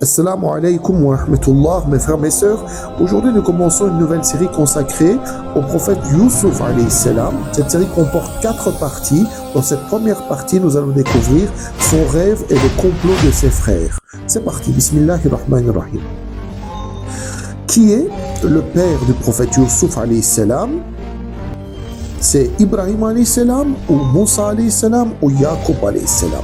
Assalamu alaikum wa rahmatullah, mes frères, mes sœurs. Aujourd'hui, nous commençons une nouvelle série consacrée au prophète Youssouf alayhi salam. Cette série comporte 4 parties. Dans cette première partie, nous allons découvrir son rêve et le complot de ses frères. C'est parti. Bismillahirrahmanirrahim. Qui est le père du prophète Youssouf alayhi salam? C'est Ibrahim alayhi salam ou Moussa alayhi salam ou Yaqub alayhi salam?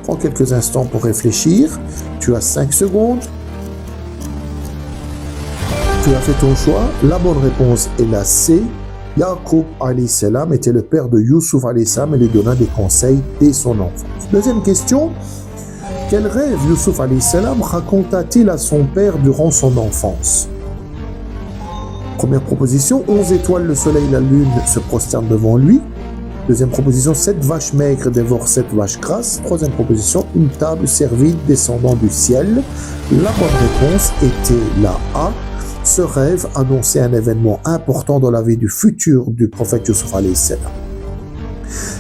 Prends quelques instants pour réfléchir. Tu as 5 secondes. Tu as fait ton choix. La bonne réponse est la C. Yaqub alayhi salam était le père de Youssouf alayhi salam et lui donna des conseils dès son enfance. Deuxième question. Quel rêve Youssouf alayhi salam raconta-t-il à son père durant son enfance? Première proposition, 11 étoiles, le soleil et la lune se prosternent devant lui. Deuxième proposition, 7 vaches maigres dévorent 7 vaches grasses. Troisième proposition, une table servie descendant du ciel. La bonne réponse était la A. Ce rêve annonçait un événement important dans la vie du futur du prophète Youssouf alayhi salam.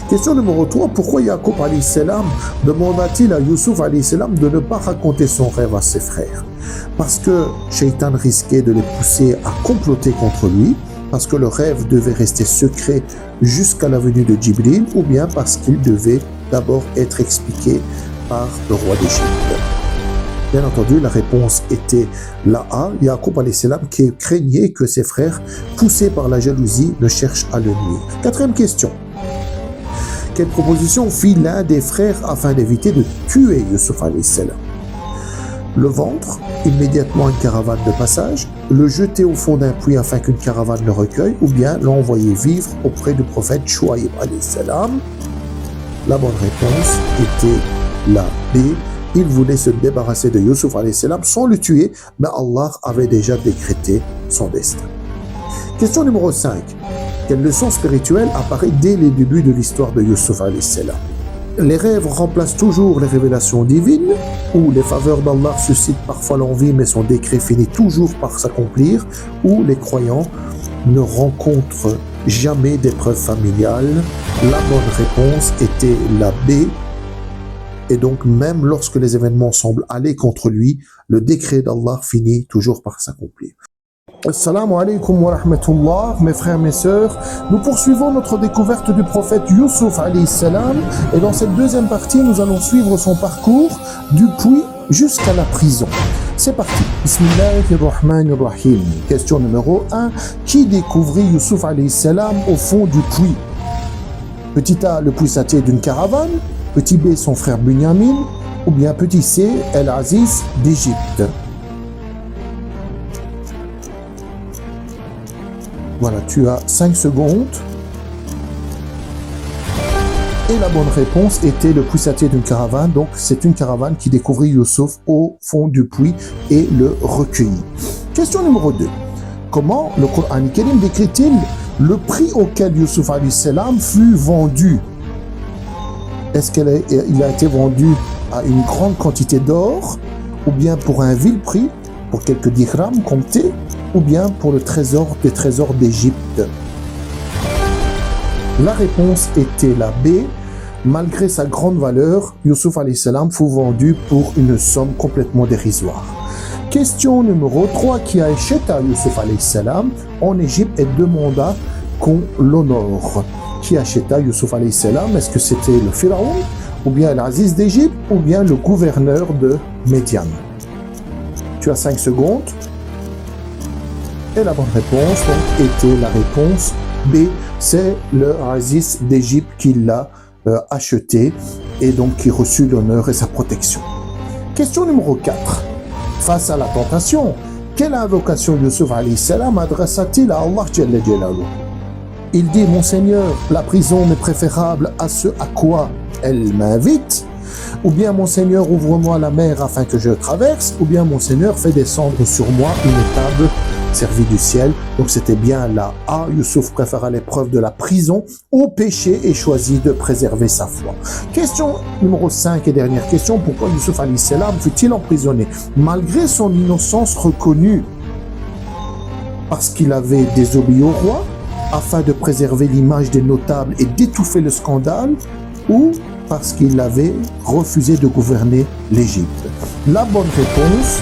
Question numéro 3, pourquoi Yaqub alayhi salam demanda-t-il à Youssouf alayhi salam de ne pas raconter son rêve à ses frères? Parce que Shaitan risquait de les pousser à comploter contre lui, parce que le rêve devait rester secret jusqu'à la venue de Djibril, ou bien parce qu'il devait d'abord être expliqué par le roi d'Égypte. Bien entendu, la réponse était la A, Yaqub alayhi salam, qui craignait que ses frères, poussés par la jalousie, ne cherchent à le nuire. Quatrième question. Quelle proposition fit l'un des frères afin d'éviter de tuer Youssouf alayhi salam? Le vendre immédiatement une caravane de passage, le jeter au fond d'un puits afin qu'une caravane le recueille, ou bien l'envoyer vivre auprès du prophète Chouaïb alayhi salam. La bonne réponse était la B. Il voulait se débarrasser de Youssouf alayhi salam sans le tuer, mais Allah avait déjà décrété son destin. Question numéro 5. Quelle leçon spirituelle apparaît dès les débuts de l'histoire de Youssouf alayhi salam? Les rêves remplacent toujours les révélations divines, ou les faveurs d'Allah suscitent parfois l'envie mais son décret finit toujours par s'accomplir, ou les croyants ne rencontrent jamais d'épreuves familiales. La bonne réponse était la B. Et donc même lorsque les événements semblent aller contre lui, le décret d'Allah finit toujours par s'accomplir. Assalamu alaikum wa rahmatullah, mes frères, mes sœurs. Nous poursuivons notre découverte du prophète Youssouf alayhi salam, et dans cette deuxième partie, nous allons suivre son parcours du puits jusqu'à la prison. C'est parti. Bismillahirrahmanirrahim. Question numéro 1. Qui découvrit Youssouf alayhi salam au fond du puits? Petit A, le puissatier d'une caravane. Petit B, son frère Bunyamin. Ou bien petit C, El-Aziz d'Égypte. Voilà, tu as 5 secondes. Et la bonne réponse était le puissatier d'une caravane. Donc, c'est une caravane qui découvrit Youssouf au fond du puits et le recueillit. Question numéro 2. Comment le Coran Karim décrit-il le prix auquel Youssouf alayhi salam fut vendu? Est-ce qu'il a été vendu à une grande quantité d'or, ou bien pour un vil prix, pour quelques dirhams comptés, ou bien pour le trésor des trésors d'Égypte? La réponse était la B. Malgré sa grande valeur, Youssouf alayhi salam fut vendu pour une somme complètement dérisoire. Question numéro 3. Qui acheta Youssouf alayhi salam en Égypte et demanda qu'on l'honore? Qui acheta Youssouf alayhi salam? Est-ce que c'était le Pharaon, ou bien l'Aziz d'Égypte, ou bien le gouverneur de Médian? Tu as 5 secondes. Et la bonne réponse donc, était la réponse B. C'est le Aziz d'Égypte qui l'a acheté et donc qui reçut l'honneur et sa protection. Question numéro 4. Face à la tentation, quelle invocation Youssouf alayhi salam adressa-t-il à Allah Jalla Jalaluhu? Il dit: mon Seigneur, la prison m'est préférable à ce à quoi elle m'invite, ou bien mon Seigneur, ouvre-moi la mer afin que je traverse, ou bien mon Seigneur, fait descendre sur moi une table servie du ciel. Donc c'était bien la A. Youssouf préféra l'épreuve de la prison au péché et choisit de préserver sa foi. Question numéro 5 et dernière question. Pourquoi Youssouf alayhi salam fut-il emprisonné malgré son innocence reconnue? Parce qu'il avait désobéi au roi, afin de préserver l'image des notables et d'étouffer le scandale, ou parce qu'il avait refusé de gouverner l'Égypte? La bonne réponse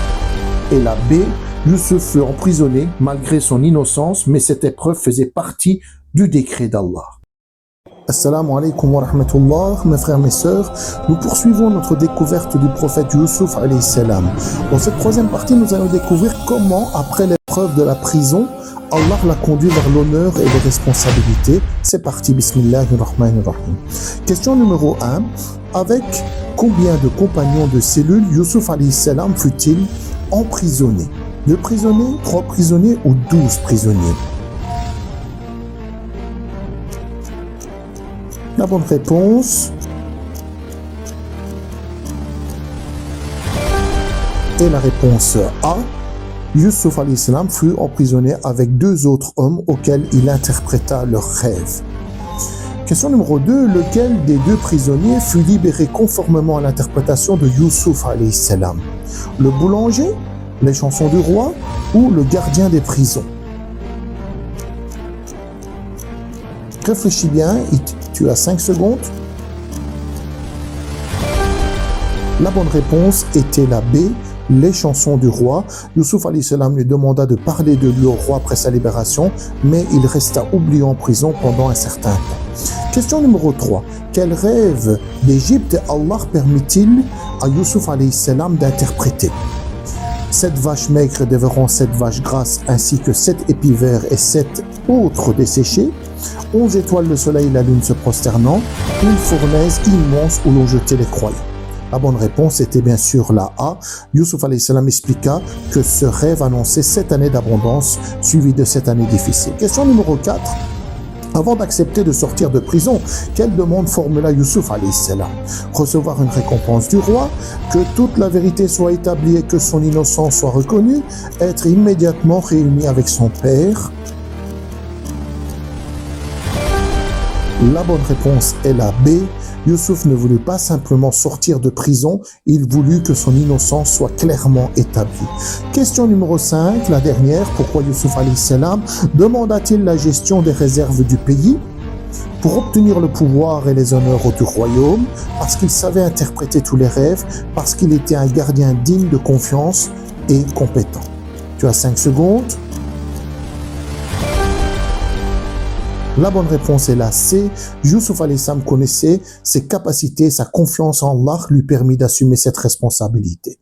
est la B. Youssouf fut emprisonné malgré son innocence, mais cette épreuve faisait partie du décret d'Allah. Assalamu alaikum wa rahmatullah, mes frères, mes sœurs. Nous poursuivons notre découverte du prophète Youssouf alayhi salam. Dans cette troisième partie, nous allons découvrir comment, après l'épreuve de la prison, Allah l'a conduit vers l'honneur et les responsabilités. C'est parti, bismillahirrahmanirrahim. Question numéro 1. Avec combien de compagnons de cellule Youssouf alayhi salam fut-il emprisonné? 2 prisonniers, 3 prisonniers ou 12 prisonniers? La bonne réponse est la réponse A. Youssouf alayhi salam fut emprisonné avec 2 autres hommes auxquels il interpréta leurs rêves. Question numéro 2. Lequel des 2 prisonniers fut libéré conformément à l'interprétation de Youssouf alayhi salam? Le boulanger, les chansons du roi ou le gardien des prisons? Réfléchis bien, tu as 5 secondes. La bonne réponse était la B, les chansons du roi. Youssouf alayhi salam lui demanda de parler de lui au roi après sa libération, mais il resta oublié en prison pendant un certain temps. Question numéro 3. Quel rêve d'Égypte Allah permit-il à Youssouf alayhi salam d'interpréter? 7 vaches maigres dévorant 7 vaches grasses, ainsi que 7 épis verts et 7 autres desséchés, 11 étoiles, le soleil et la lune se prosternant, une fournaise immense où l'on jetait les croyants. La bonne réponse était bien sûr la A. Youssouf alayhi salam expliqua que ce rêve annonçait 7 années d'abondance suivies de 7 années difficiles. Question numéro 4. Avant d'accepter de sortir de prison, quelle demande formula Youssouf alayhi salam? Recevoir une récompense du roi, que toute la vérité soit établie et que son innocence soit reconnue, être immédiatement réuni avec son père. La bonne réponse est la B. Youssouf ne voulut pas simplement sortir de prison, il voulut que son innocence soit clairement établie. Question numéro 5, la dernière. Pourquoi Youssouf alayhi salam demanda-t-il la gestion des réserves du pays? Pour obtenir le pouvoir et les honneurs du royaume, parce qu'il savait interpréter tous les rêves, parce qu'il était un gardien digne de confiance et compétent. Tu as 5 secondes. La bonne réponse est la C. Youssouf alayhi salam connaissait ses capacités, sa confiance en Allah lui permit d'assumer cette responsabilité.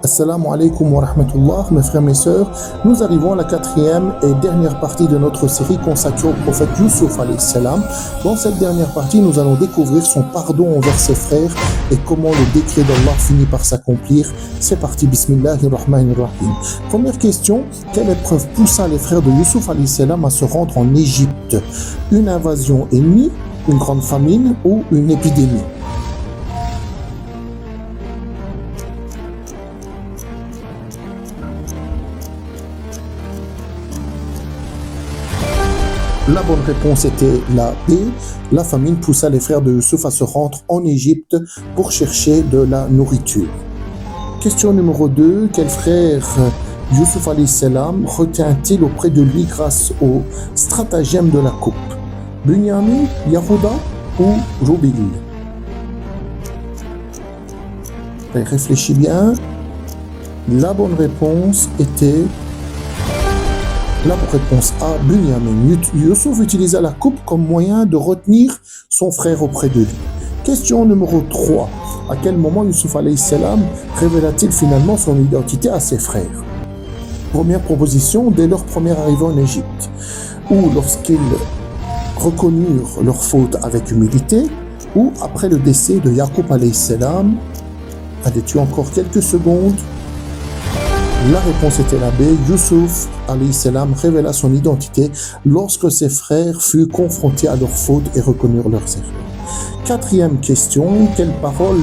Assalamu alaikum wa rahmatullah, mes frères, mes sœurs. Nous arrivons à la 4e et dernière partie de notre série consacrée au prophète Youssouf alayhi salam. Dans cette dernière partie, nous allons découvrir son pardon envers ses frères et comment le décret d'Allah finit par s'accomplir. C'est parti, bismillahirrahmanirrahim. Première question, quelle épreuve poussa les frères de Youssouf alayhi salam à se rendre en Égypte? Une invasion ennemie, une grande famine ou une épidémie? La bonne réponse était la B. La famine poussa les frères de Youssouf à se rendre en Égypte pour chercher de la nourriture. Question numéro 2. Quel frère Youssouf alayhi salam retient-il auprès de lui grâce au stratagème de la coupe? Bunyamin, Yahuda ou Rubil? Réfléchis bien. La bonne réponse était la réponse A, Bunyamin. Youssouf utilisa la coupe comme moyen de retenir son frère auprès de lui. Question numéro 3. À quel moment Youssouf alayhi salam révéla-t-il finalement son identité à ses frères? Première proposition, dès leur première arrivée en Égypte, ou lorsqu'ils reconnurent leur faute avec humilité, ou après le décès de Yaqub alayhi salam. Avais-tu encore quelques secondes? La réponse était la B. Youssouf alayhi salam révéla son identité lorsque ses frères furent confrontés à leurs fautes et reconnurent leurs erreurs. 4e question. Quelle parole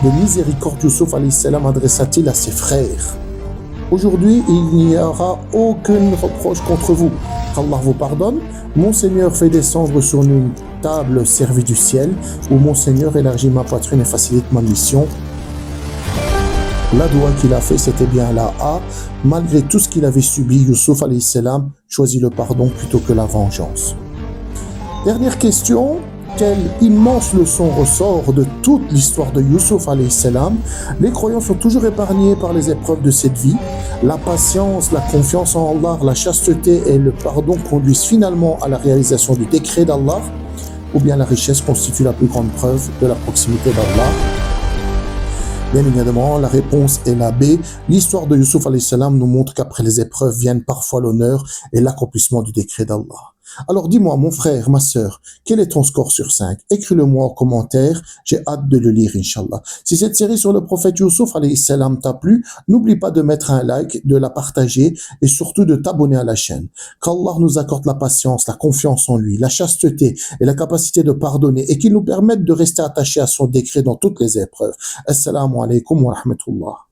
de miséricorde Youssouf alayhi salam adressa-t-il à ses frères? Aujourd'hui, il n'y aura aucun reproche contre vous. Qu'Allah vous pardonne. Mon Seigneur fait descendre sur nous une table servie du ciel, où mon Seigneur élargit ma poitrine et facilite ma mission. La doua qu'il a fait, c'était bien la A. Malgré tout ce qu'il avait subi, Youssouf alayhi salam choisit le pardon plutôt que la vengeance. Dernière question. quelle immense leçon ressort de toute l'histoire de Youssouf alayhi salam. Les croyants sont toujours épargnés par les épreuves de cette vie. La patience, la confiance en Allah, la chasteté et le pardon conduisent finalement à la réalisation du décret d'Allah, ou bien la richesse constitue la plus grande preuve de la proximité d'Allah. Bien évidemment, la réponse est la B. L'histoire de Youssouf alayhi salam nous montre qu'après les épreuves viennent parfois l'honneur et l'accomplissement du décret d'Allah. Alors dis-moi, mon frère, ma sœur, quel est ton score sur 5? Écris-le-moi en commentaire, j'ai hâte de le lire, Inch'Allah. Si cette série sur le prophète Youssouf alayhi salam t'a plu, n'oublie pas de mettre un like, de la partager et surtout de t'abonner à la chaîne. Qu'Allah nous accorde la patience, la confiance en lui, la chasteté et la capacité de pardonner et qu'il nous permette de rester attachés à son décret dans toutes les épreuves. Assalamu alaikum wa rahmatullah.